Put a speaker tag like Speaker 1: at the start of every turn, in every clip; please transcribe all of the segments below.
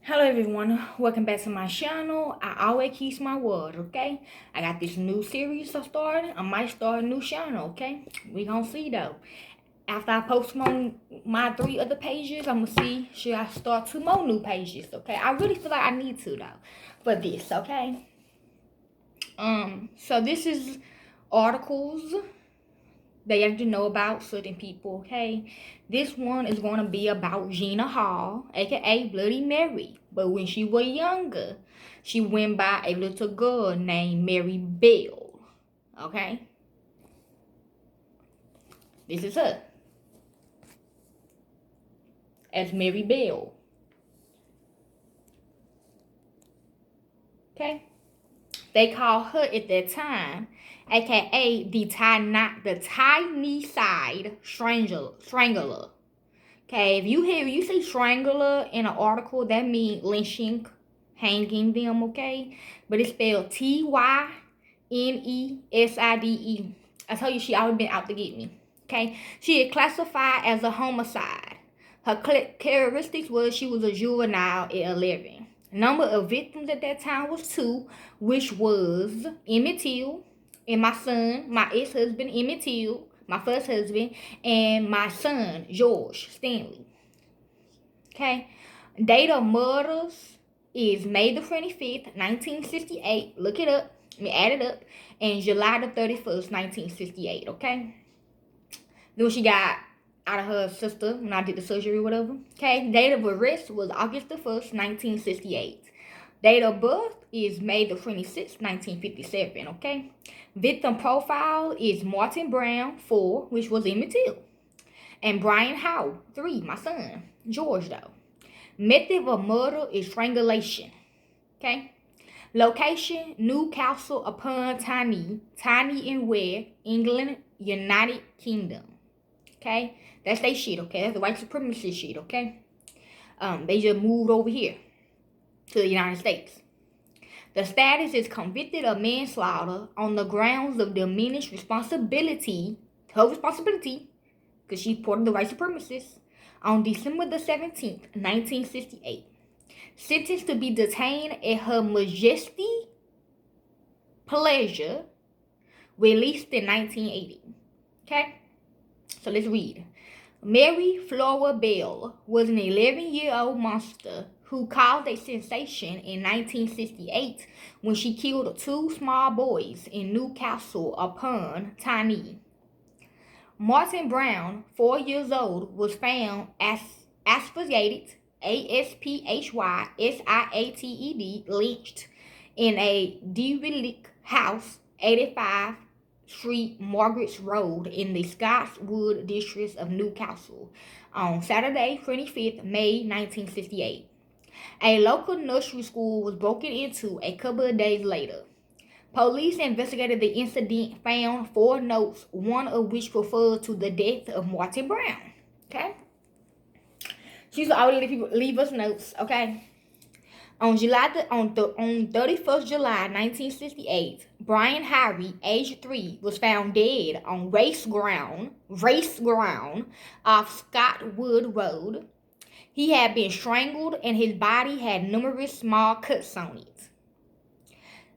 Speaker 1: Hello everyone, welcome back to my channel. I always keep my word, okay? I got this new series I started. I might start a new channel, okay? We gonna see though. After I post my 3 other pages, I'm gonna see should I start 2 more new pages, okay? I really feel like I need to though for this, okay? So this is articles that you have to know about certain people, okay? This one is going to be about Gina Hall, aka Bloody Mary. But when she was younger, she went by a little girl named Mary Bell, okay? This is her as Mary Bell, okay? They called her at that time, aka the tiny side strangler. Okay, if you say strangler in an article, that means lynching, hanging them, okay? But it's spelled Tyneside. I tell you, she always been out to get me, okay? She is classified as a homicide. Her characteristics was she was a juvenile at 11. Number of victims at that time was 2, which was Emmett Till and my ex-husband Emmett Till, my first husband, and my son George Stanley. Okay, date of murders is May the 25th, 1968. Look it up. Add it up. And July the 31st, 1968. Okay. Then she got out of her sister when I did the surgery or whatever. Okay. Date of arrest was August the 1st, 1968. Date of birth is May the 26th, 1957. Okay. Victim profile is Martin Brown, 4, which was Emmett Till. And Brian Howe, 3, my son. George, though. Method of murder is strangulation. Okay. Location, Newcastle upon Tyne and Ware, England, United Kingdom. Okay. That's their shit, okay? That's the white supremacist shit, okay? They just moved over here to the United States. The status is convicted of manslaughter on the grounds of diminished responsibility, her responsibility, because she's part of the white supremacists, on December the 17th, 1968. Sentenced to be detained at Her Majesty's pleasure, released in 1980. Okay? So let's read. Mary Flora Bell was an 11-year-old monster who caused a sensation in 1968 when she killed 2 small boys in Newcastle upon Tyne. Martin Brown, 4 years old, was found asphyxiated, ASPHYSIATED, lynched in a derelict house, 85 Street, Margaret's Road, in the Scotswood district of Newcastle, on Saturday, 25th May 1968. A local nursery school was broken into a couple of days later. Police investigated the incident, found 4 notes, one of which referred to the death of Martin Brown. Okay? She used to always leave us notes, okay? On 31st July 1968, Brian Harry, age 3, was found dead on race ground off Scottwood Road. He had been strangled and his body had numerous small cuts on it.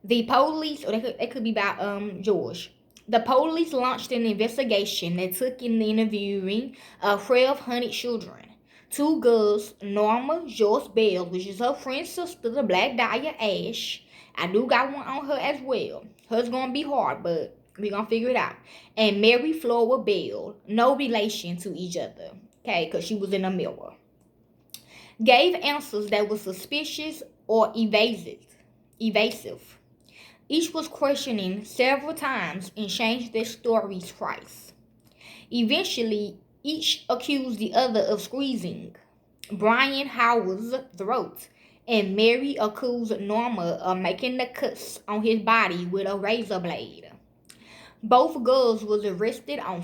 Speaker 1: The police, or they could be about George. The police launched an investigation that took in the interviewing of 12 hunted children. 2 girls, Norma Joyce Bell, which is her friend's sister, the Black Dahlia Ash. I do got one on her as well. Hers gonna be hard, but we gonna figure it out. And Mary Flora Bell, no relation to each other, okay, because she was in a mirror. Gave answers that were suspicious or evasive. Each was questioning several times and changed their stories twice. Eventually, each accused the other of squeezing Brian Howard's throat, and Mary accused Norma of making the cuts on his body with a razor blade. Both girls was arrested on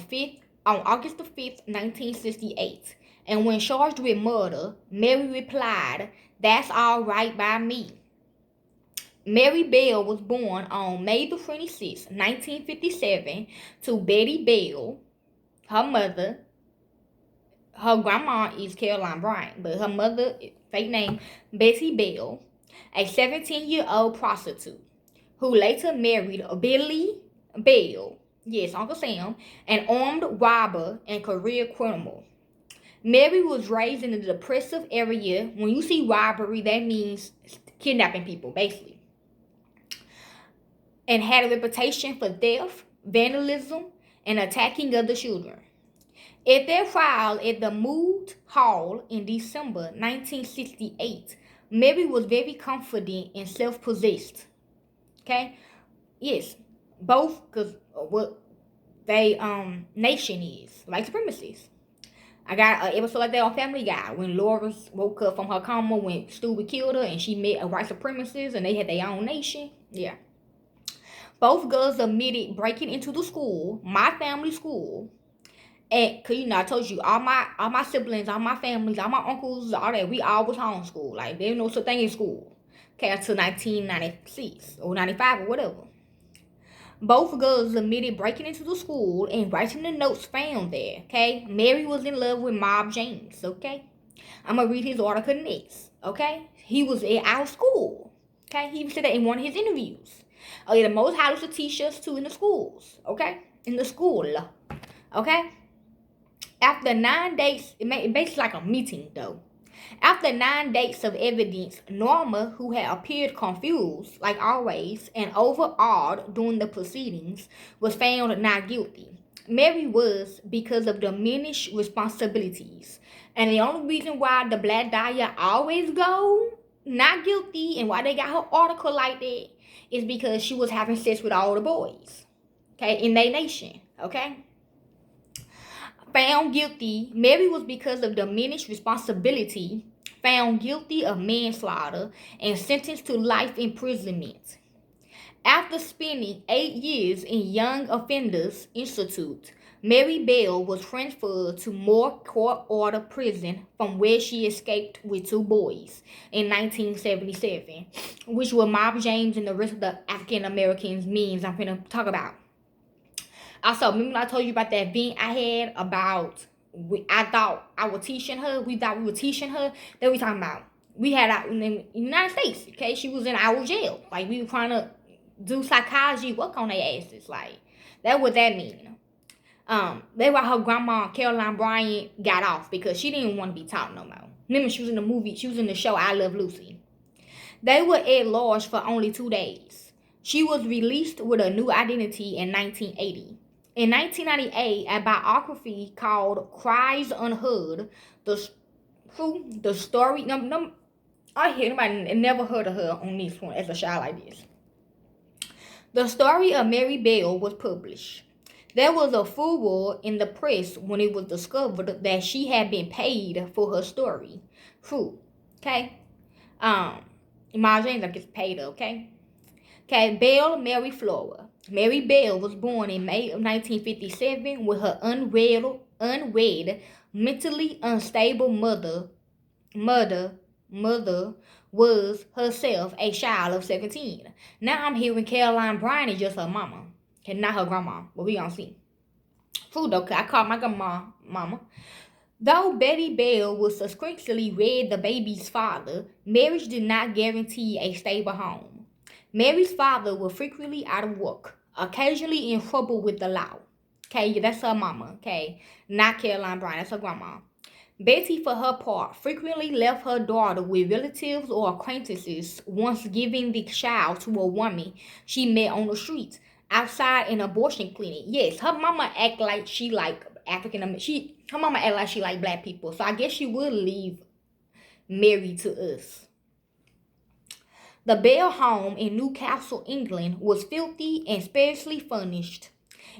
Speaker 1: August 5th, 1968, and when charged with murder, Mary replied, "That's all right by me." Mary Bell was born on May the 26th, 1957, to Betty Bell. Her mother, her grandma is Caroline Bryant, but her mother fake name, Betty Bell, a 17-year-old prostitute who later married Billy Bell, yes, Uncle Sam, an armed robber and career criminal. Mary was raised in a depressive area. When you see robbery, that means kidnapping people, basically. And had a reputation for theft, vandalism, and attacking other children. At their trial at the Moot Hall in December 1968, Mary was very confident and self-possessed. Okay? Yes. Both, because what they nation is, white supremacists. I got an episode like that on Family Guy when Laura woke up from her coma when Stewie killed her and she met a white supremacist and they had their own nation. Yeah. Both girls admitted breaking into the school, my family school. And cause I told you all my siblings, all my families, all my uncles, all that, we all was homeschooled. Like there was no such thing in school. Okay, until 1996 or 95 or whatever. Both girls admitted breaking into the school and writing the notes found there. Okay, Mary was in love with Mob James. Okay, I'm gonna read his article next. Okay, he was at our school. Okay, he said that in one of his interviews. Oh yeah, the most hottest of t-shirts too in the schools. Okay, in the school. Okay. After 9 days, it basically like a meeting though. After 9 days of evidence, Norma, who had appeared confused, like always, and overawed during the proceedings, was found not guilty. Mary was because of diminished responsibilities. And the only reason why the Black Dahlia always go not guilty and why they got her article like that is because she was having sex with all the boys. Okay, in their nation. Okay? Found guilty, Mary was because of diminished responsibility, found guilty of manslaughter, and sentenced to life imprisonment. After spending 8 years in Young Offenders Institute, Mary Bell was transferred to Moore Court Order Prison from where she escaped with 2 boys in 1977, which were Mob James and the rest of the African Americans means I'm going to talk about. Also, remember I told you about that event I had about, I thought I was teaching her, we thought we were teaching her, that we talking about. We had out in the United States, okay? She was in our jail. Like, we were trying to do psychology work on their asses. Like, that's what that mean. That's why her grandma, Caroline Bryant, got off because she didn't want to be taught no more. Remember, she was in the movie, she was in the show I Love Lucy. They were at large for only 2 days. She was released with a new identity in 1980. In 1998, a biography called Cries, Unheard, the story, I hear nobody never heard of her on this one as a child like this. The story of Mary Bell was published. There was a furor in the press when it was discovered that she had been paid for her story. Okay? Miles James gets paid, okay? Okay, Bell Mary Flora. Mary Bell was born in May of 1957 with her unwed, mentally unstable mother was herself a child of 17. Now I'm hearing Caroline Bryant is just her mama. Okay, not her grandma, but we gonna see. Food though, I call my grandma mama. Though Betty Bell would successfully read the baby's father, marriage did not guarantee a stable home. Mary's father was frequently out of work, occasionally in trouble with the law. Okay, that's her mama, okay? Not Caroline Bryant, that's her grandma. Betty, for her part, frequently left her daughter with relatives or acquaintances, once giving the child to a woman she met on the street, outside an abortion clinic. Yes, her mama act like she like African American. Her mama act like she like black people, so I guess she would leave Mary to us. The Bell home in Newcastle, England, was filthy and sparsely furnished.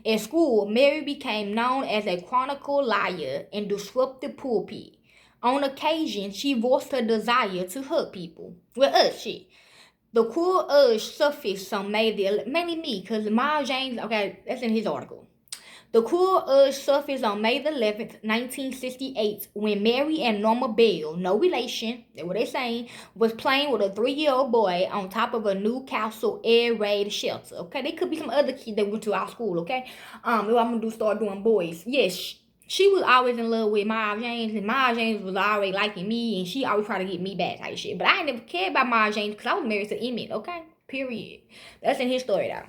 Speaker 1: At school, Mary became known as a chronicle liar and disrupted pulpit. On occasion, she voiced her desire to hurt people. Well, shit. The cruel urge surfaced on mainly me, because Miles James, okay, that's in his article. The cruel urge surfaced on May 11th, 1968, when Mary and Norma Bell, no relation, that's what they're saying, was playing with a 3-year-old boy on top of a Newcastle air raid shelter. Okay, there could be some other kids that went to our school. Okay, what I'm gonna do, start doing boys. Yes, she was always in love with Maya James, and Maya James was already liking me, and she always tried to get me back type shit. But I never cared about Maya James because I was married to Emmett, okay? Period. That's in his story, though.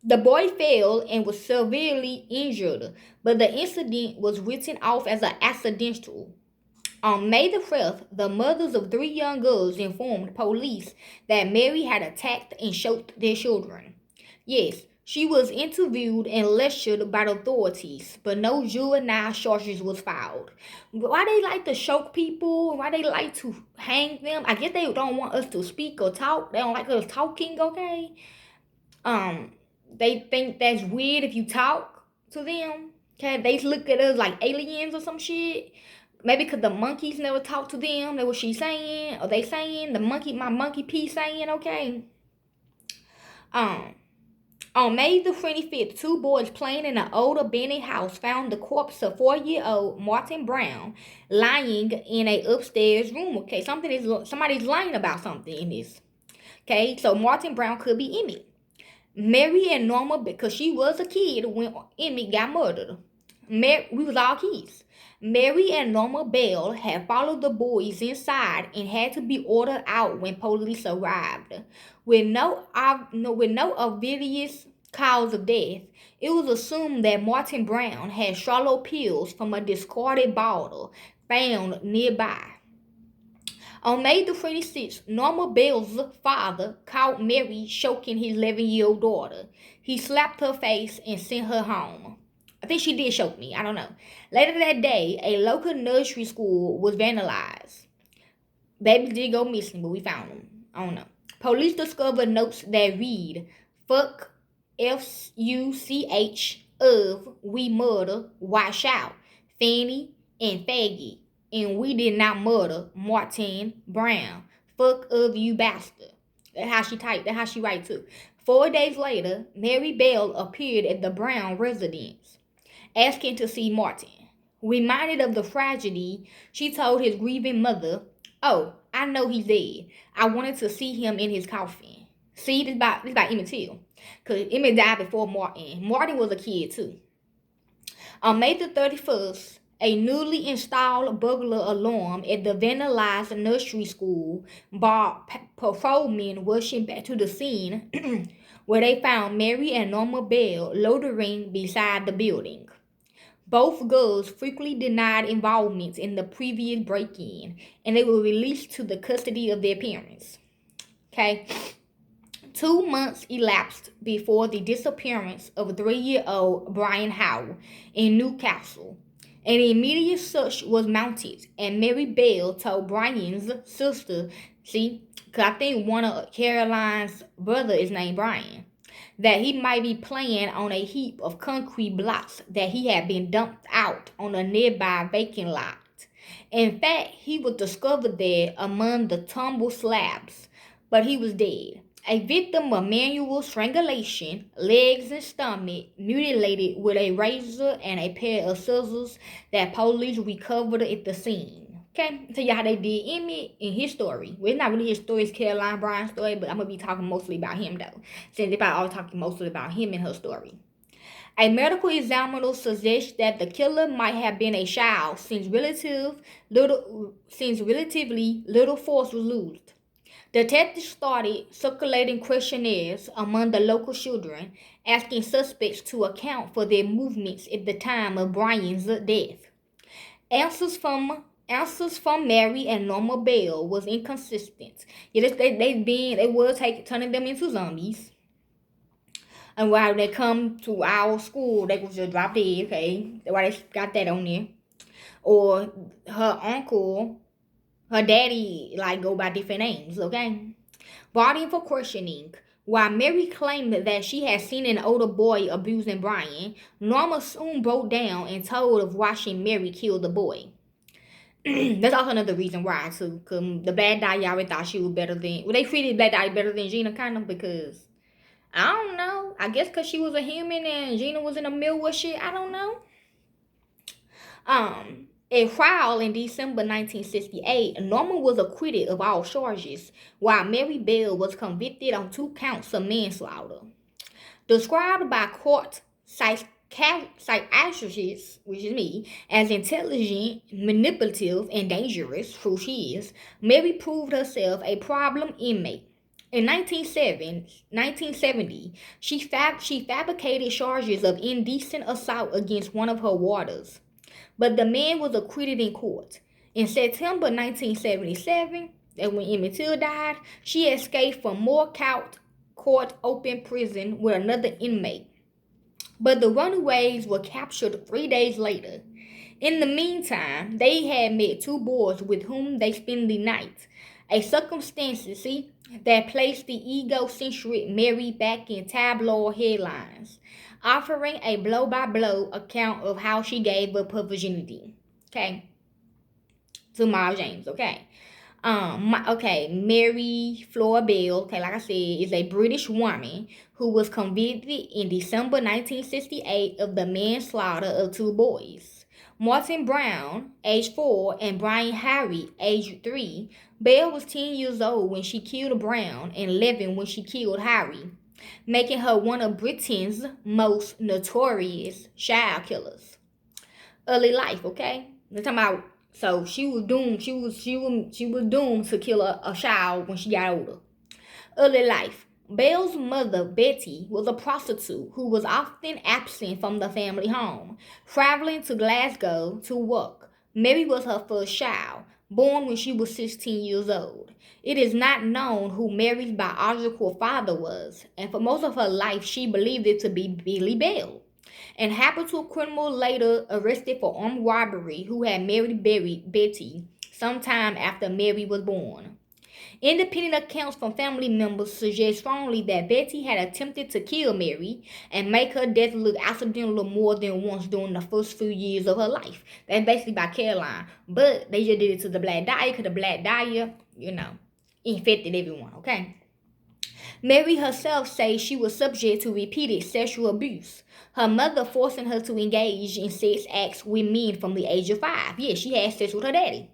Speaker 1: The boy fell and was severely injured, but the incident was written off as an accidental. On May the 5th, the mothers of three young girls informed police that Mary had attacked and choked their children. Yes, she was interviewed and lectured by the authorities, but no juvenile charges was filed. Why they like to choke people? Why they like to hang them? I guess they don't want us to speak or talk. They don't like us talking, okay? Um, they think that's weird if you talk to them. Okay, they look at us like aliens or some shit. Maybe because the monkeys never talk to them. That's what she's saying. Or they saying the monkey, my monkey piece saying, okay. Um, on May the 25th, two boys playing in an old abandoned house found the corpse of 4-year-old Martin Brown lying in a upstairs room. Okay, somebody's lying about something in this. Okay, so Martin Brown could be Emmett. Mary and Norma, because she was a kid when Emmett got murdered. We was all kids. Mary and Norma Bell had followed the boys inside and had to be ordered out when police arrived. With no obvious cause of death, it was assumed that Martin Brown had swallowed pills from a discarded bottle found nearby. On May the 26th, Norma Bell's father caught Mary choking his 11-year-old daughter. He slapped her face and sent her home. I think she did choke me. I don't know. Later that day, a local nursery school was vandalized. Babies did go missing, but we found them. I don't know. Police discovered notes that read, "Fuck FUCH of we murder, wash out, Fanny and faggot. And we did not murder Martin Brown. Fuck of you bastard." That's how she typed. That's how she write too. 4 days later, Mary Bell appeared at the Brown residence, asking to see Martin. Reminded of the tragedy, she told his grieving mother, "Oh, I know he's dead. I wanted to see him in his coffin." See, this about Emmett Till. Because Emmett died before Martin. Martin was a kid too. On May the 31st, a newly installed burglar alarm at the vandalized nursery school brought patrolmen rushing back to the scene where they found Mary and Norma Bell loitering beside the building. Both girls frequently denied involvement in the previous break-in, and they were released to the custody of their parents. Okay. 2 months elapsed before the disappearance of 3-year-old Brian Howell in Newcastle. An immediate search was mounted, and Mary Bell told Brian's sister, because I think one of Caroline's brother is named Brian, that he might be playing on a heap of concrete blocks that he had been dumped out on a nearby vacant lot. In fact, he was discovered there among the tumbled slabs, but he was dead. A victim of manual strangulation, legs and stomach mutilated with a razor and a pair of scissors that police recovered at the scene. Okay, tell you how they did Emmett in his story. Well, it's not really his story, it's Caroline Bryan's story, but I'm going to be talking mostly about him though, since they're always talking mostly about him in her story. A medical examiner suggests that the killer might have been a child since relatively little force was used. Detectives started circulating questionnaires among the local children, asking suspects to account for their movements at the time of Brian's death. Answers from Mary and Norma Bell was inconsistent. Yet they were turning them into zombies. And while they come to our school, they was just drop dead, okay? That's why they got that on there. Or her uncle, her daddy, go by different names, okay? Brought in for questioning. While Mary claimed that she had seen an older boy abusing Brian, Norma soon broke down and told of watching Mary kill the boy. That's also another reason why, too. Because the bad guy, y'all thought she was better than... Well, they treated bad guy better than Gina, kind of, because... I don't know. I guess because she was a human and Gina was in a mill with shit. I don't know. At trial in December 1968, Norma was acquitted of all charges, while Mary Bell was convicted on 2 counts of manslaughter. Described by court psychiatrists, which is me, as intelligent, manipulative, and dangerous, who she is, Mary proved herself a problem inmate. In 1970, she fabricated charges of indecent assault against one of her warders, but the man was acquitted in court. In September 1977, and when Emmett Till died, she escaped from Moorcourt Court Open Prison with another inmate. But the runaways were captured 3 days later. In the meantime, they had met two boys with whom they spent the night, a circumstance, see, that placed the egocentric Mary back in tabloid headlines, offering a blow-by-blow account of how she gave up her virginity. Okay, to Mara James. Mary Flora Bell, okay, like I said, is a British woman who was convicted in December 1968 of the manslaughter of two boys. Martin Brown, age 4, and Brian Harry, age 3. Bell was 10 years old when she killed Brown and 11 when she killed Harry, making her one of Britain's most notorious child killers. Early life, okay? We're talking about, so she was doomed. She was doomed to kill a child when she got older. Early life. Bell's mother, Betty, was a prostitute who was often absent from the family home, traveling to Glasgow to work. Mary was her first child, born when she was 16 years old. It is not known who Mary's biological father was, and for most of her life she believed it to be Billy Bell, an habitual criminal later arrested for armed robbery who had married Betty sometime after Mary was born. Independent accounts from family members suggest strongly that Betty had attempted to kill Mary and make her death look accidental more than once during the first few years of her life. That's basically by Caroline. But they just did it to the Black Dahlia because the Black Dahlia, infected everyone, okay? Mary herself says she was subject to repeated sexual abuse, her mother forcing her to engage in sex acts with men from the age of 5. Yes, she had sex with her daddy.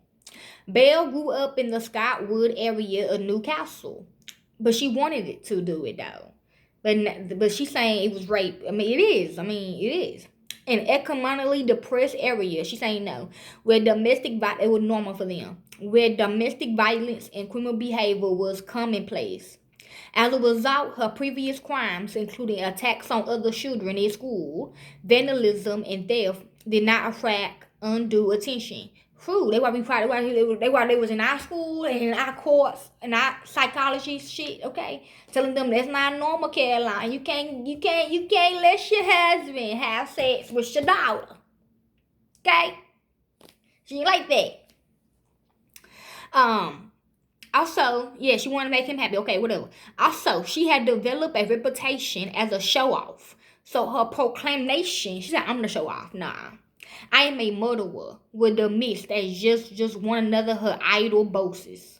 Speaker 1: Bell grew up in the Scottwood area of Newcastle, but she wanted it to do it though. But she's saying it was rape. I mean, it is. It is. An economically depressed area, she's saying no, where it was normal for them, where domestic violence and criminal behavior was commonplace. As a result, her previous crimes, including attacks on other children in school, vandalism, and theft, did not attract undue attention. True, they was in our school and in our courts and our psychology shit, okay? Telling them that's not normal, Caroline. You can't let your husband have sex with your daughter. Okay? She ain't like that. Also, yeah, she wanted to make him happy. Okay, whatever. Also, she had developed a reputation as a show-off. So her proclamation, she said, I'm the show-off. Nah. I am a murderer with the mist as just one another her idol boasts.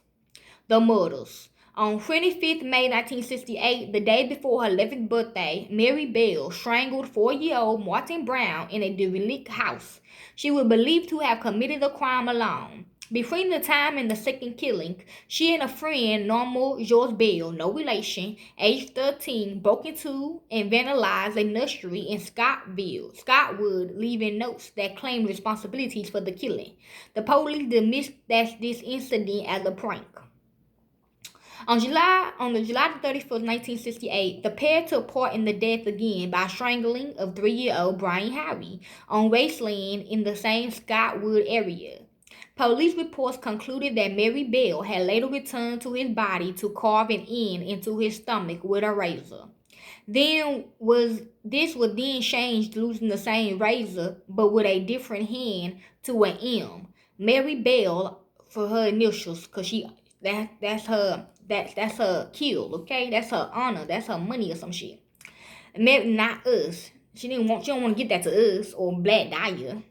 Speaker 1: The murders. On 25th May 1968, the day before her 11th birthday, Mary Bell strangled 4-year-old Martin Brown in a derelict house. She was believed to have committed the crime alone. Between the time and the second killing, she and a friend, Normal George Bell, no relation, age 13, broke into and vandalized a nursery in Scottwood, leaving notes that claimed responsibilities for the killing. The police dismissed this incident as a prank. On July 31st, 1968, the pair took part in the death again by strangling of 3-year-old Brian Harry on Raceland in the same Scottwood area. Police reports concluded that Mary Bell had later returned to his body to carve an N into his stomach with a razor. This was then changed, losing the same razor but with a different hand to an M. Mary Bell for her initials, cause that's her kill, okay? That's her honor, that's her money or some shit. Not us. She don't want to get that to us or Black Dahlia.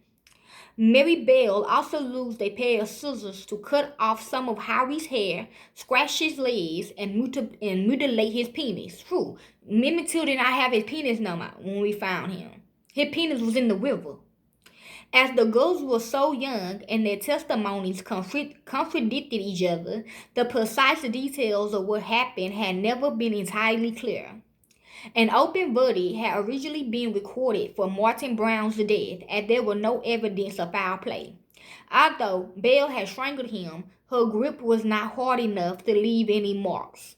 Speaker 1: Mary Bell also used a pair of scissors to cut off some of Harry's hair, scratch his legs, and mutilate his penis. True, Emmett Till did not have his penis no more when we found him. His penis was in the river. As the girls were so young and their testimonies contradicted each other, the precise details of what happened had never been entirely clear. An open verdict had originally been recorded for Martin Brown's death, and there was no evidence of foul play. Although Belle had strangled him, her grip was not hard enough to leave any marks.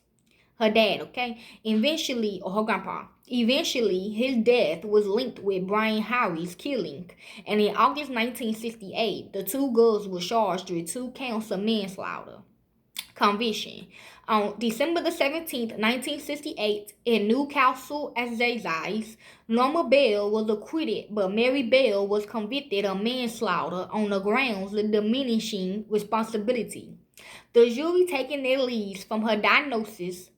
Speaker 1: Her dad, okay? Eventually, or her grandpa, eventually his death was linked with Brian Harry's killing, and in August 1968, the two girls were charged with 2 counts of manslaughter conviction. On December the 17th, 1968, in Newcastle, Essex, Norma Bell was acquitted, but Mary Bell was convicted of manslaughter on the grounds of diminishing responsibility. The jury taking their leads from our diagnosis,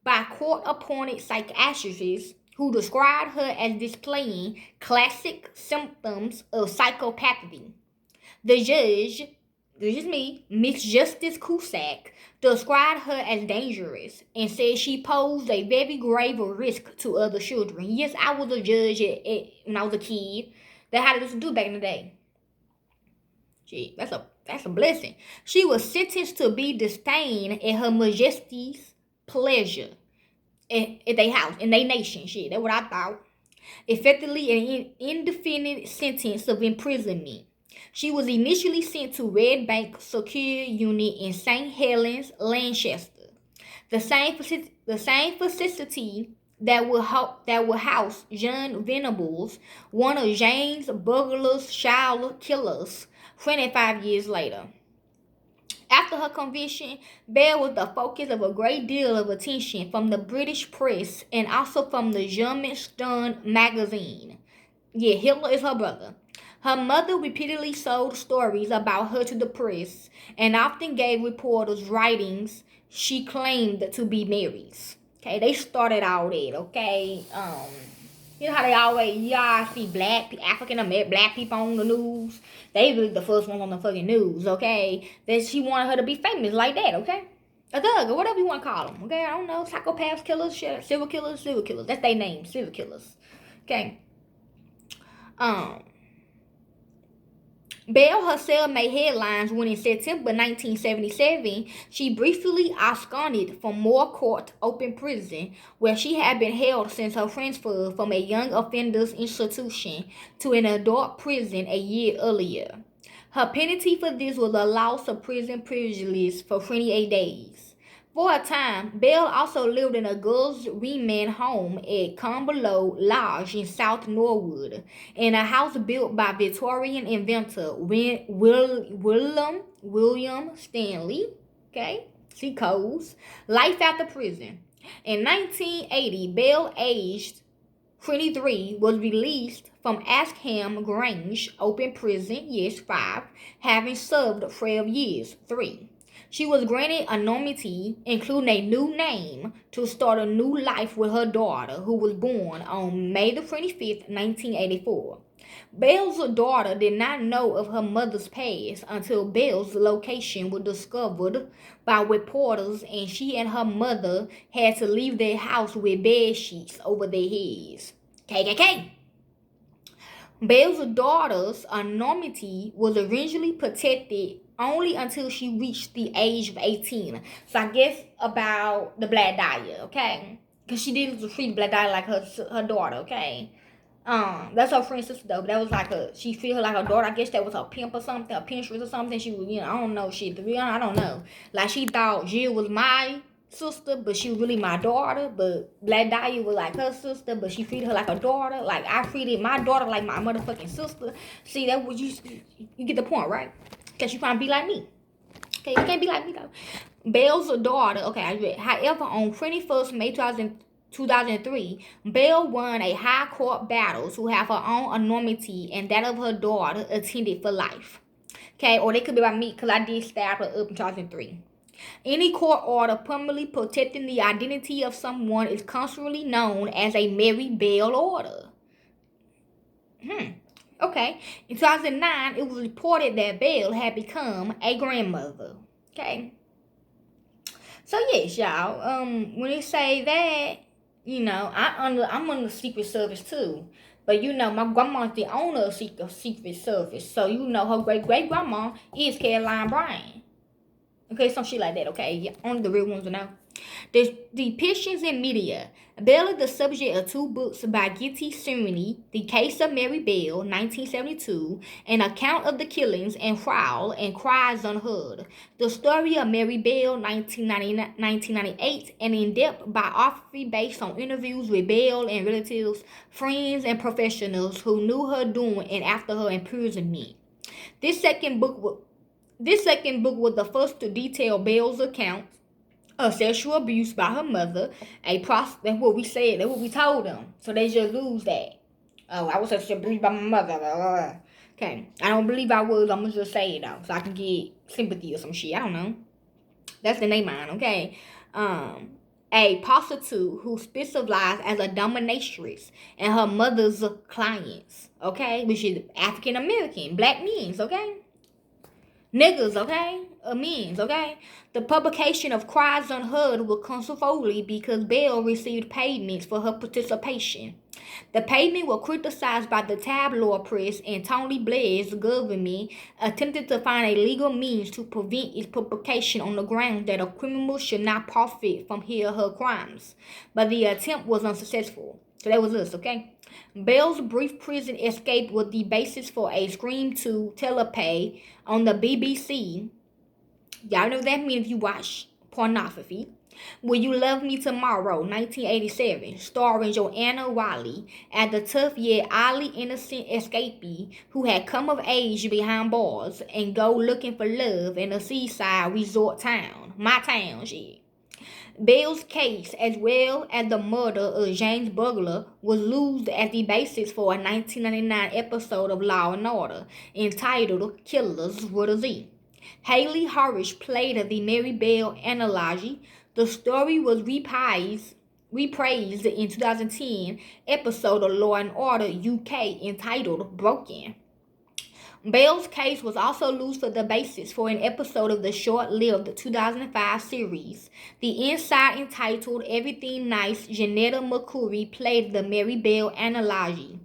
Speaker 1: by court-appointed psychiatrists who described her as displaying classic symptoms of psychopathy. The judge, this is me, Miss Justice Cusack, described her as dangerous and said she posed a very grave risk to other children. Yes, I was a judge when I was a kid. That's how they used to do back in the day. Gee, that's a blessing. She was sentenced to be detained at Her Majesty's pleasure at their house, in their nation. Shit, that's what I thought. Effectively an indefinite sentence of imprisonment. She was initially sent to Red Bank Secure Unit in St. Helens, Lancaster, the same facility that would house John Venables, one of James Burglar's child killers, 25 years later. After her conviction, Bell was the focus of a great deal of attention from the British press and also from the German Stern magazine. Yeah, Hitler is her brother. Her mother repeatedly sold stories about her to the press and often gave reporters writings she claimed to be Mary's. Okay, they started all that, okay? You know how they always, y'all see African American black people on the news? They were the first ones on the fucking news, okay? That she wanted her to be famous like that, okay? A thug, or whatever you want to call them, okay? I don't know, psychopaths, killers, shit, serial killers. That's their name, serial killers, okay? Bell herself made headlines when in September 1977, she briefly absconded from Moore Court Open Prison, where she had been held since her transfer from a young offenders institution to an adult prison a year earlier. Her penalty for this was a loss of prison privileges for 28 days. For a time, Bell also lived in a girls' remand home at Combelow Lodge in South Norwood, in a house built by Victorian inventor William Stanley. Okay, see codes. Life after prison. In 1980, Bell, aged 23, was released from Askham Grange Open Prison, yes, 5, having served 12 years, 3. She was granted anonymity, including a new name, to start a new life with her daughter, who was born on May the 25th, 1984. Bell's daughter did not know of her mother's past until Bell's location was discovered by reporters, and she and her mother had to leave their house with bed sheets over their heads. KKK! Bell's daughter's anonymity was originally protected only until she reached the age of 18. So I guess about the Black Dahlia, okay? Because she didn't treat Black Dahlia like her daughter, okay? That's her friend's sister though. But that was like she treated her like her daughter. I guess that was her pimp or something, a pinstress or something. She was, I don't know shit. To be honest, I don't know. Like she thought Jill was my sister, but she was really my daughter. But Black Dahlia was like her sister, but she treated her like a daughter. Like I treated my daughter like my motherfucking sister. See, that was you get the point, right? Because you trying to be like me. Okay, you can't be like me though. Bell's daughter, okay, I read. However, on 21st May 2003, Bell won a high court battle to have her own anonymity and that of her daughter attended for life. Okay, or they could be about me because I did stab her up in 2003. Any court order permanently protecting the identity of someone is constantly known as a Mary Bell order. Okay, in 2009, it was reported that Bell had become a grandmother. Okay, so yes, y'all. When they say that, I'm on the Secret Service too. But my grandma's the owner of Secret Service, so her great grandma is Caroline Bryan. Okay, some shit like that. Okay, yeah, only the real ones will know. The depictions in media. Bell is the subject of two books by Getty Serenity, The Case of Mary Bell, 1972, an account of the killings and trial, and Cries, Unheard. The story of Mary Bell, 1998, an in-depth biography based on interviews with Bell and relatives, friends, and professionals who knew her during and after her imprisonment. This second book was the first to detail Bell's account of sexual abuse by her mother, that's what we said, that's what we told them. So they just lose that. Oh, I was sexually abused by my mother. Okay, I don't believe I was. I'm gonna just say it though, so I can get sympathy or some shit. I don't know. That's in their mind, okay? A prostitute who specialized as a dominatrix and her mother's clients, okay? Which is African American, black men, okay? Niggas, okay? Means, okay? The publication of Cries Unheard will come slowly because Bell received payments for her participation. The payment were criticized by the tabloid press, and Tony Blair's government attempted to find a legal means to prevent its publication on the grounds that a criminal should not profit from her crimes. But the attempt was unsuccessful. So that was us, okay? Bell's brief prison escape was the basis for a Scream 2 teleplay on the BBC. Y'all know what that means if you watch pornography. Will You Love Me Tomorrow, 1987, starring Joanna Wiley as the tough yet oddly innocent escapee who had come of age behind bars and go looking for love in a seaside resort town. My town, shit. Bell's case, as well as the murder of James Bugler, was used as the basis for a 1999 episode of Law and Order entitled Killers with a Z. Haley Harish played the Mary Bell analogy. The story was reprised in 2010 episode of Law and Order UK entitled Broken. Bell's case was also used for the basis for an episode of the short-lived 2005 series. The Inside entitled Everything Nice, Janetta McCurry played the Mary Bell analogy.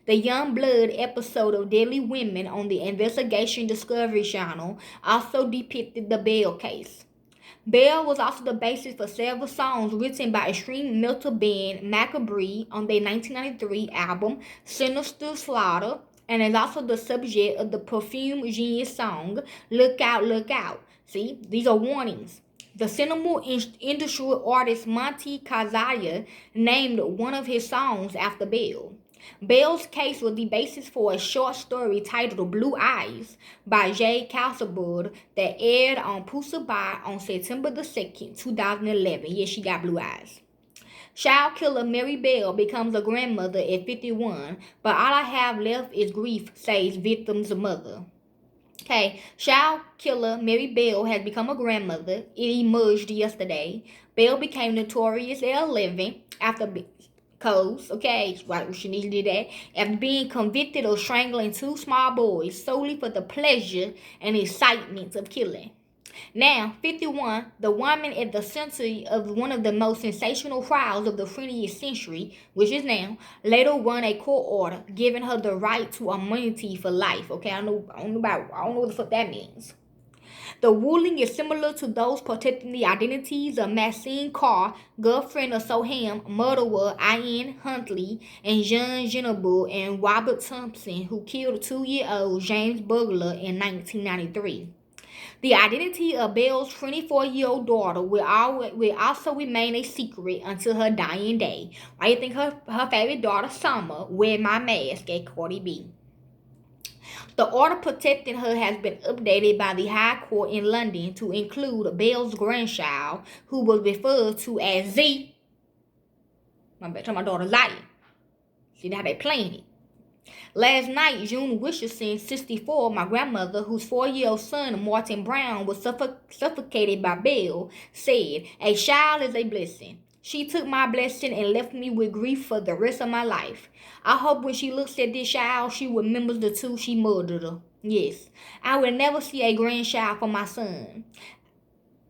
Speaker 1: The Young Blood episode of Deadly Women on the Investigation Discovery Channel also depicted the Bell case. Bell was also the basis for several songs written by extreme metal band Macabre on their 1993 album Sinister Slaughter, and is also the subject of the Perfume Genius song Look Out, Look Out. See, these are warnings. The cinema industrial artist Monty Kazaya named one of his songs after Bell. Bell's case was the basis for a short story titled Blue Eyes by Jay Castleberg that aired on Pusa Bar on September the 2nd, 2011. Yes, she got blue eyes. Child killer Mary Bell becomes a grandmother at 51, but all I have left is grief, says victim's mother. Okay, child killer Mary Bell has become a grandmother. It emerged yesterday. Bell became notorious at 11 after codes, okay, right, she needs to do that, after being convicted of strangling two small boys solely for the pleasure and excitement of killing. Now, 51, the woman at the center of one of the most sensational trials of the 20th century, which is now, later won a court order giving her the right to immunity for life. Okay, I don't know what the fuck that means. The ruling is similar to those protecting the identities of Maxine Carr, girlfriend of Soham, murderer Ian Huntley, and John Jennifer and Robert Thompson, who killed 2-year-old James Bugler in 1993. The identity of Bell's 24-year-old daughter will also remain a secret until her dying day. I think her favorite daughter, Summer, wear my mask at Cardi B. The order protecting her has been updated by the High Court in London to include Bell's grandchild, who was referred to as Z. My daughter Zaya. See how they playing it. Last night, June Richardson, 64, my grandmother, whose 4-year-old son, Martin Brown, was suffocated by Bell, said, "A child is a blessing. She took my blessing and left me with grief for the rest of my life. I hope when she looks at this child, she remembers the two she murdered her. Yes, I will never see a grandchild for my son."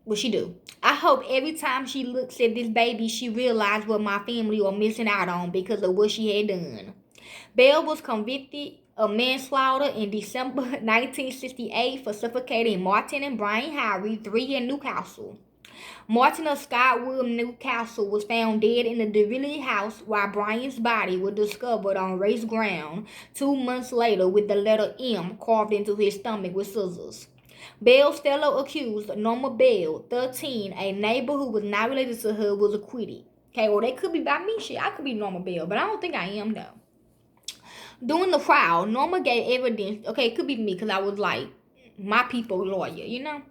Speaker 1: What she do? I hope every time she looks at this baby, she realizes what my family are missing out on because of what she had done. Bell was convicted of manslaughter in December 1968 for suffocating Martin and Brian Harry, 3 in Newcastle. Martin Scott William Newcastle was found dead in the DeVille house while Brian's body was discovered on race ground 2 months later with the letter M carved into his stomach with scissors. Bell's fellow accused, Norma Bell, 13, a neighbor who was not related to her, was acquitted. Okay, well, they could be by me. Shit, I could be Norma Bell, but I don't think I am, though. During the trial, Norma gave evidence. Okay, it could be me because I was like my people lawyer, you know.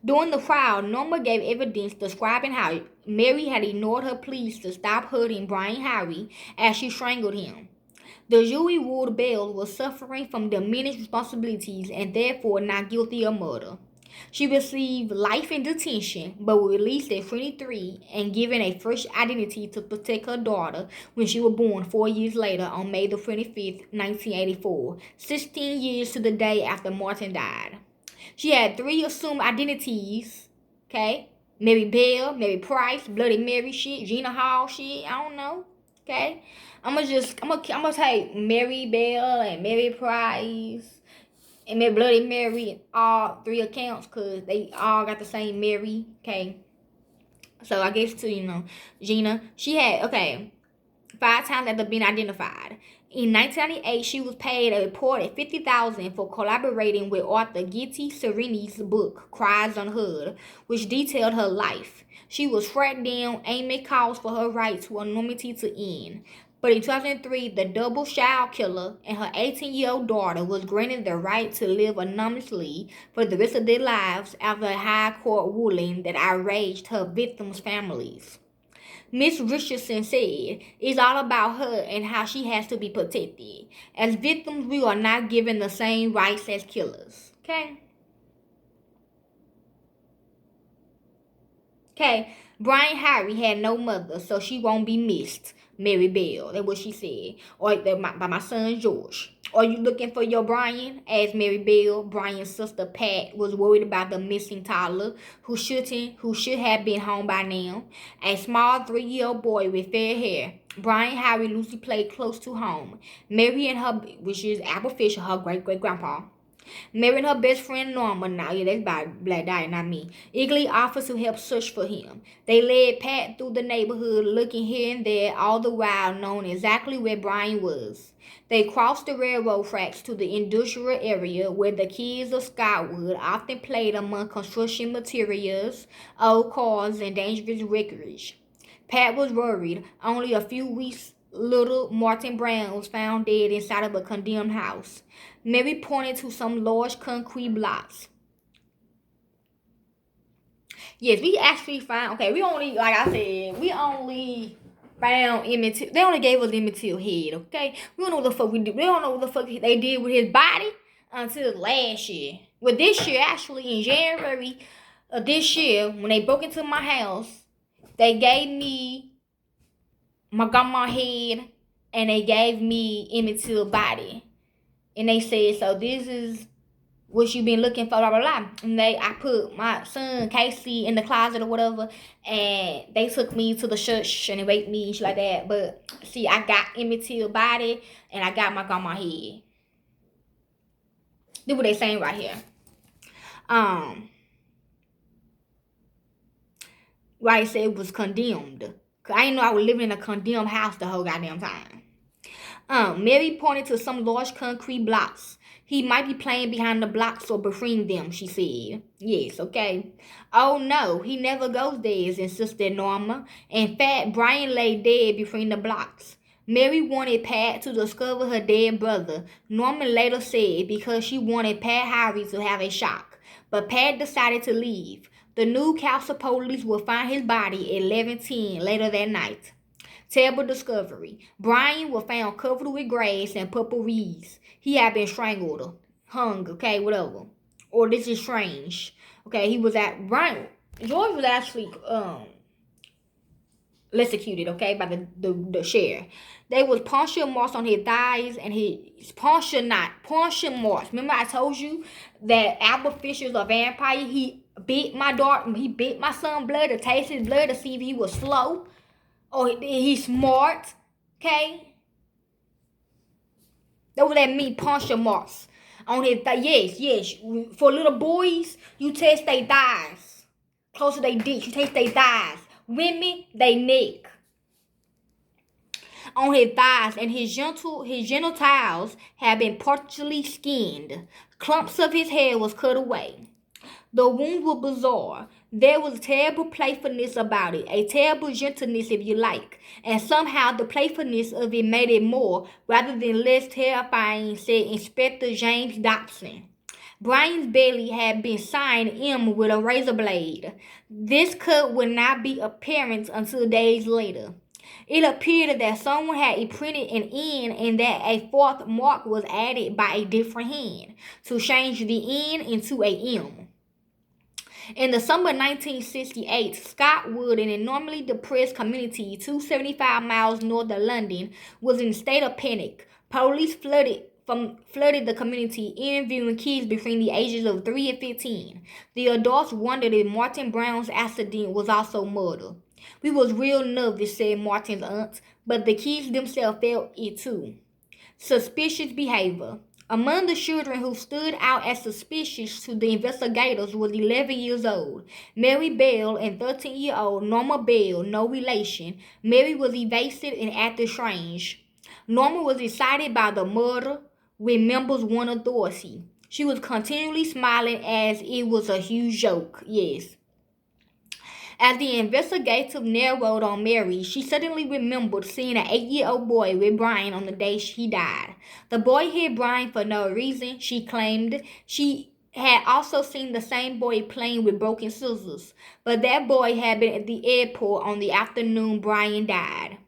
Speaker 1: During the trial, Norma gave evidence describing how Mary had ignored her pleas to stop hurting Brian Harry as she strangled him. The jury ruled Bell was suffering from diminished responsibilities and therefore not guilty of murder. She received life in detention but was released at 23 and given a fresh identity to protect her daughter when she was born 4 years later on May the 25th, 1984, 16 years to the day after Martin died. She had three assumed identities, okay? Mary Bell, Mary Price, Bloody Mary shit, Gina Hall shit, I don't know, okay? I'm gonna take Mary Bell and Mary Price and Mary Bloody Mary in all three accounts because they all got the same Mary, okay? So I guess to, Gina, she had, okay, 5 times after being identified. In 1998, she was paid a reported $50,000 for collaborating with author Gitty Sereni's book, Cries, Unheard, which detailed her life. She was tracked down, aiming calls for her right to anonymity to end. But in 2003, the double child killer and her 18-year-old daughter was granted the right to live anonymously for the rest of their lives after a high court ruling that outraged her victims' families. Miss Richardson said, "It's all about her and how she has to be protected. As victims, we are not given the same rights as killers." Okay? Okay, Brian Harry had no mother, so she won't be missed. Mary Bell, that's what she said. Or by my son George. Are you looking for your Brian? Asked Mary Bell. Brian's sister Pat was worried about the missing toddler who should have been home by now. A small 3-year-old boy with fair hair. Brian Harry Lucy played close to home. Mary and her, which is Apple Fisher, her great great grandpa. Mary and her best friend Norma, now yeah, that's by Black Diet, not me, eagerly offered to help search for him. They led Pat through the neighborhood, looking here and there, all the while knowing exactly where Brian was. They crossed the railroad tracks to the industrial area where the kids of Scottwood often played among construction materials, old cars, and dangerous wreckage. Pat was worried. Only a few weeks little Martin Brown was found dead inside of a condemned house. Mary pointed to some large concrete blocks. Yes, we actually found. Okay, we only, like I said, we only found Emmett Till. They only gave us Emmett Till head. Okay, we don't know what the fuck we did. We don't know what the fuck they did with his body until last year. Well, this year, actually, in January of this year, when they broke into my house, they gave me my grandma head and they gave me Emmett Till body. And they said, so this is what you been looking for, blah, blah, blah. And I put my son, Casey, in the closet or whatever, and they took me to the church and they raped me and shit like that. But, see, I got Emmett Till body, and I got my grandma head. This what they saying right here. Right, it said it was condemned. Cause I didn't know I was living in a condemned house the whole goddamn time. Mary pointed to some large concrete blocks. He might be playing behind the blocks or between them, she said. Yes, okay. Oh no, he never goes there, insisted Norma. In fact, Brian lay dead between the blocks. Mary wanted Pat to discover her dead brother. Norma later said because she wanted Pat Harry to have a shock. But Pat decided to leave. The Newcastle police will find his body at 11:10 later that night. Terrible discovery. Brian was found covered with grass and purple reeds. He had been strangled or hung, okay, whatever. Or this is strange. Okay, he was at Brian. George was actually executed, okay, by the sheriff. There was puncture marks on his thighs and his puncture marks. Remember I told you that Albert Fisher's a vampire. He bit my son blood to taste his blood to see if he was slow. Or he's smart, okay? That was that mean puncture marks on his thigh. Yes. For little boys, you test their thighs, close to their dick. She takes their thighs. Women, they neck. On his thighs and his genitals had been partially skinned. Clumps of his hair was cut away. The wounds were bizarre. There was terrible playfulness about it, a terrible gentleness if you like, and somehow the playfulness of it made it more rather than less terrifying, said Inspector James Dobson. Brian's belly had been signed M with a razor blade. This cut would not be apparent until days later. It appeared that someone had imprinted an N and that a fourth mark was added by a different hand to change the N into a M. In the summer of 1968, Scottwood, an enormously depressed community 275 miles north of London, was in a state of panic. Police flooded the community, interviewing kids between the ages of 3 and 15. The adults wondered if Martin Brown's accident was also murder. We was real nervous, said Martin's aunt, but the kids themselves felt it too. Suspicious behavior. Among the children who stood out as suspicious to the investigators was 11 years old Mary Bell and 13-year-old Norma Bell, no relation. Mary was evasive and acted strange. Norma was excited by the murder, remembers one authority. She was continually smiling as it was a huge joke, yes. As the investigative narrowed on Mary, she suddenly remembered seeing an 8-year-old boy with Brian on the day he died. The boy hit Brian for no reason, she claimed. She had also seen the same boy playing with broken scissors, but that boy had been at the airport on the afternoon Brian died.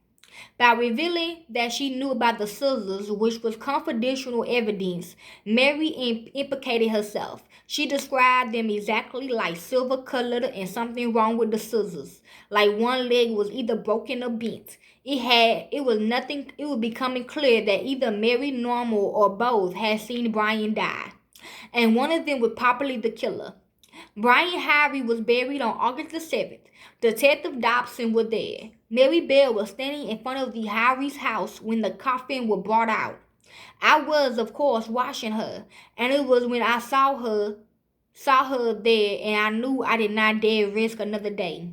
Speaker 1: By revealing that she knew about the scissors, which was confidential evidence, Mary implicated herself. She described them exactly like silver-colored and something wrong with the scissors, like one leg was either broken or bent. It was becoming clear that either Mary, Norma, or both had seen Brian die, and one of them was probably the killer. Brian Harvey was buried on August the 7th. Detective Dobson was there. Mary Bell was standing in front of the Harvey's house when the coffin was brought out. I was, of course, watching her, and it was when I saw her there, and I knew I did not dare risk another day.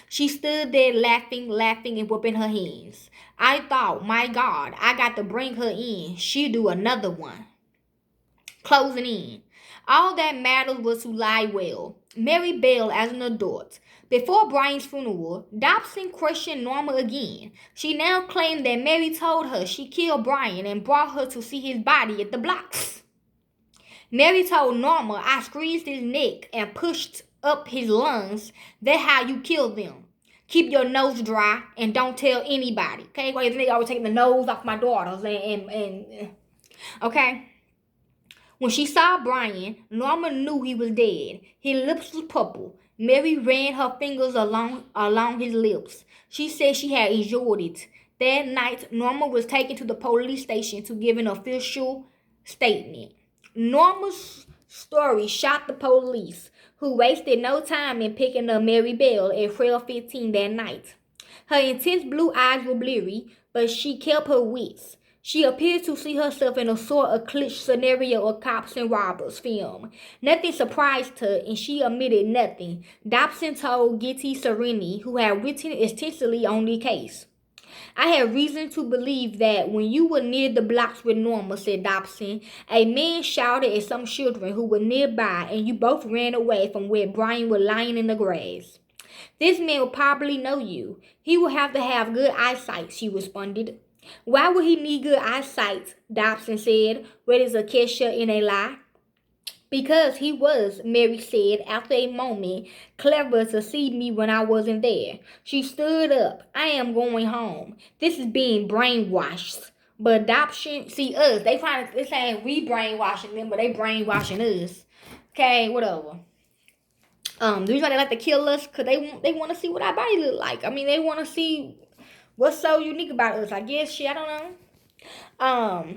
Speaker 1: She stood there laughing, and whooping her hands. I thought, my God, I got to bring her in. She'll do another one. Closing in. All that mattered was to lie well. Mary Bell as an adult. Before Brian's funeral, Dobson questioned Norma again. She now claimed that Mary told her she killed Brian and brought her to see his body at the blocks. Mary told Norma, I squeezed his neck and pushed up his lungs. That's how you kill them. Keep your nose dry and don't tell anybody. Okay? Well, they always taking the nose off my daughters and okay? When she saw Brian, Norma knew he was dead. His lips were purple. Mary ran her fingers along his lips. She said she had enjoyed it. That night, Norma was taken to the police station to give an official statement. Norma's story shocked the police, who wasted no time in picking up Mary Bell at 12:15 that night. Her intense blue eyes were bleary, but she kept her wits. She appeared to see herself in a sort of cliché scenario of cops and robbers film. Nothing surprised her, and she admitted nothing. Dobson told Getty Serini, who had written extensively on the case. I had reason to believe that when you were near the blocks with Norma, said Dobson, a man shouted at some children who were nearby, and you both ran away from where Brian was lying in the grass. This man will probably know you. He will have to have good eyesight, she responded. Why would he need good eyesight? Dobson said, ready as a cashier in a lie. Because he was, Mary said after a moment, clever to see me when I wasn't there. She stood up. I am going home. This is being brainwashed. But adoption, see us, they saying we brainwashing them, but they brainwashing us. Okay, whatever. The reason why they like to kill us, because they want to see what our body look like. I mean, they want to see what's so unique about us? I guess shit, I don't know.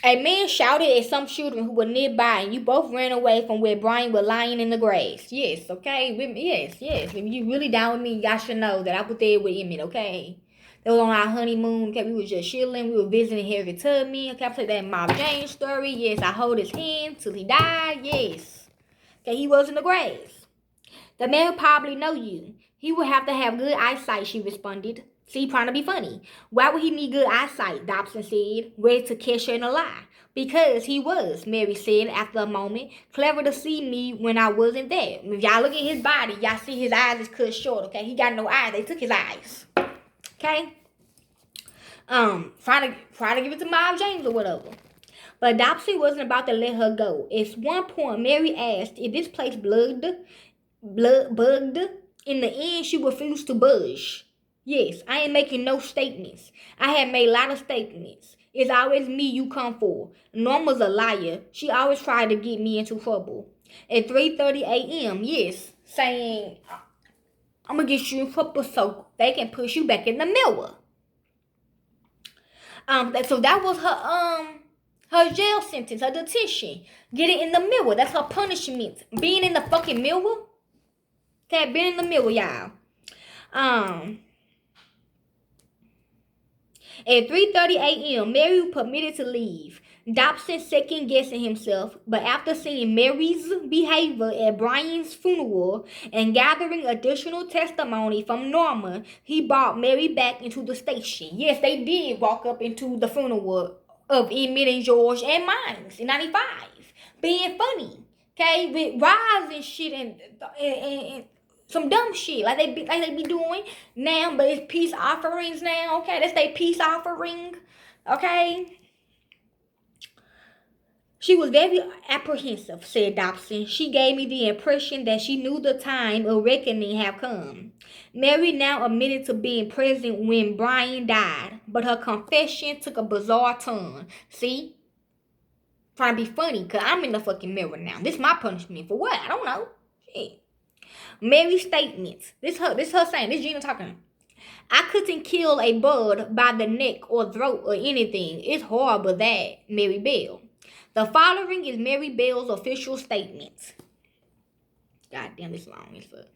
Speaker 1: A man shouted at some children who were nearby, and you both ran away from where Brian was lying in the grass. Yes, okay? Yes. If you really down with me, y'all should know that I was there with Emmett, okay? They was on our honeymoon. Okay, we was just chilling. We were visiting Harry Tubman. Okay, I played that Mob James story. Yes, I hold his hand till he died. Yes. Okay, he was in the grave. The man would probably know you. He would have to have good eyesight, she responded. See, trying to be funny. Why would he need good eyesight? Dobson said, ready to catch her in a lie. Because he was, Mary said after a moment. Clever to see me when I wasn't there. If y'all look at his body, y'all see his eyes is cut short, okay? He got no eyes. They took his eyes. Okay? Try to give it to Miles James or whatever. But Dobson wasn't about to let her go. At one point, Mary asked if this place bugged. In the end, she refused to budge. Yes, I ain't making no statements. I have made a lot of statements. It's always me you come for. Norma's a liar. She always tried to get me into trouble. At 3:30 a.m., yes, saying, I'm going to get you in trouble so they can push you back in the mirror. So that was her jail sentence, her detention. Get it in the mirror. That's her punishment. Being in the fucking mirror. Okay, being in the mirror, y'all. At 3:30 a.m., Mary was permitted to leave. Dobson second-guessing himself, but after seeing Mary's behavior at Brian's funeral and gathering additional testimony from Norma, he brought Mary back into the station. Yes, they did walk up into the funeral of Emmett and George and Mines in 95. Being funny, okay, with Rise and shit and some dumb shit like they be doing now, but it's peace offerings now. Okay, that's their peace offering. Okay. She was very apprehensive, said Dobson. She gave me the impression that she knew the time of reckoning had come. Mary now admitted to being present when Brian died, but her confession took a bizarre turn. See? Trying to be funny, because I'm in the fucking mirror now. This is my punishment for what? I don't know. Shit. Mary's statements. This her saying. This Gina talking. I couldn't kill a bird by the neck or throat or anything. It's horrible that, Mary Bell. The following is Mary Bell's official statement. God damn, this long as fuck.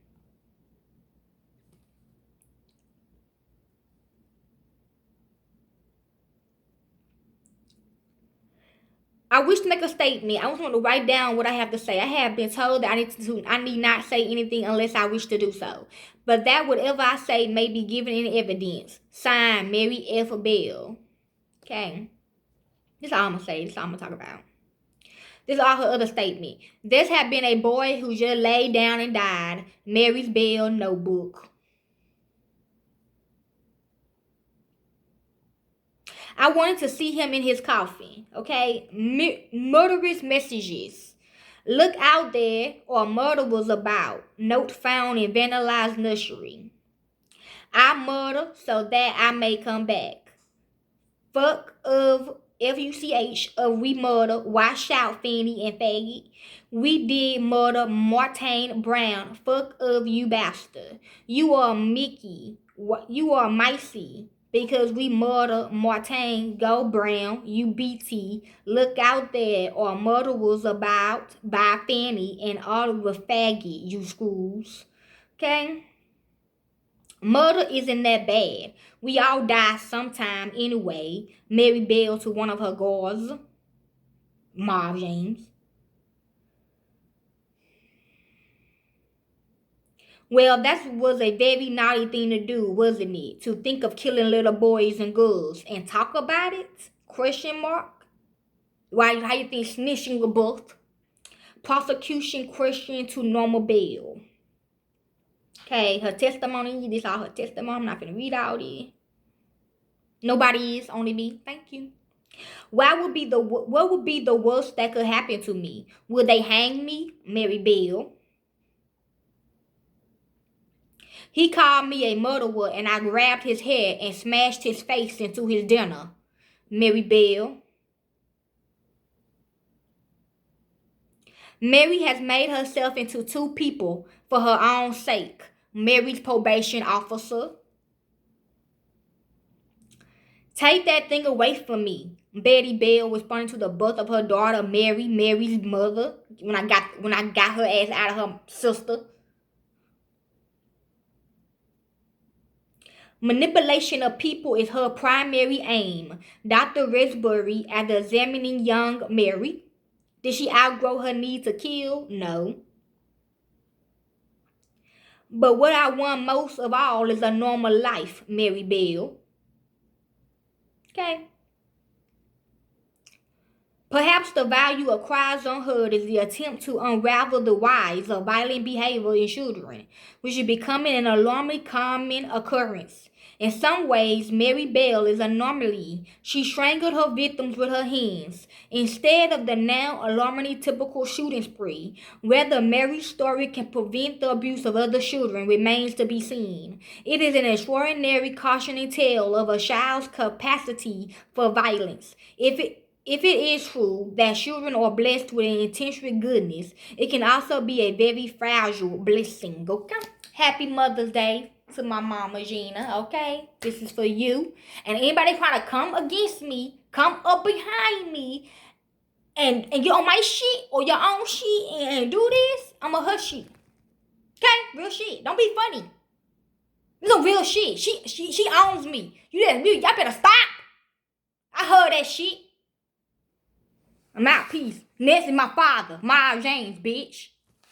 Speaker 1: I wish to make a statement. I just want to write down what I have to say. I have been told that I need not say anything unless I wish to do so. But that whatever I say may be given in evidence. Signed, Mary F. Bell. Okay. This is all I'm going to say. This is all I'm going to talk about. This is all her other statement. This had been a boy who just laid down and died. Mary's Bell notebook. I wanted to see him in his coffin. Okay? Murderous messages. Look out there, or murder was about. Note found in vandalized nursery. I murder so that I may come back. Fuck of F-U-C-H of we murder. Wash out Fanny and faggot. We did murder Martine Brown. Fuck of you bastard. You are Mickey. You are Micey. Because we murder Martine, go Brown, you BT, look out there, or murder was about by Fanny and Oliver Faggot, you schools. Okay? Murder isn't that bad. We all die sometime anyway. Mary Bell to one of her guards. Marv James. Well, that was a very naughty thing to do, wasn't it? To think of killing little boys and girls and talk about it? Question mark. Why? How you think snitching was booked? Prosecution question to Norma Bell. Okay, her testimony. This all her testimony. I'm not gonna read all this. Nobody is, only me. Thank you. What would be the worst that could happen to me? Would they hang me? Mary Bell. He called me a murderer and I grabbed his head and smashed his face into his dinner. Mary Bell. Mary has made herself into two people for her own sake. Mary's probation officer. Take that thing away from me. Betty Bell responding to the birth of her daughter Mary, Mary's mother, when I got her ass out of her sister. Manipulation of people is her primary aim. Dr. Resbury, after examining young Mary, did she outgrow her need to kill? No. But what I want most of all is a normal life, Mary Bell. Okay? Perhaps the value of Cries Unheard is the attempt to unravel the whys of violent behavior in children, which is becoming an alarmingly common occurrence. In some ways, Mary Bell is an anomaly. She strangled her victims with her hands, instead of the now alarmingly typical shooting spree. Whether Mary's story can prevent the abuse of other children remains to be seen. It is an extraordinary cautioning tale of a child's capacity for violence. If it is true that children are blessed with an intentional goodness, it can also be a very fragile blessing, okay? Happy Mother's Day to my mama, Gina, okay? This is for you. And anybody trying to come against me, come up behind me, and get on my shit or your own shit and do this, I'm a hush shit. Okay? Real shit. Don't be funny. This is real shit. She owns me. Y'all better stop. I heard that shit. I'm out. Peace. Next is my father, Miles James, bitch.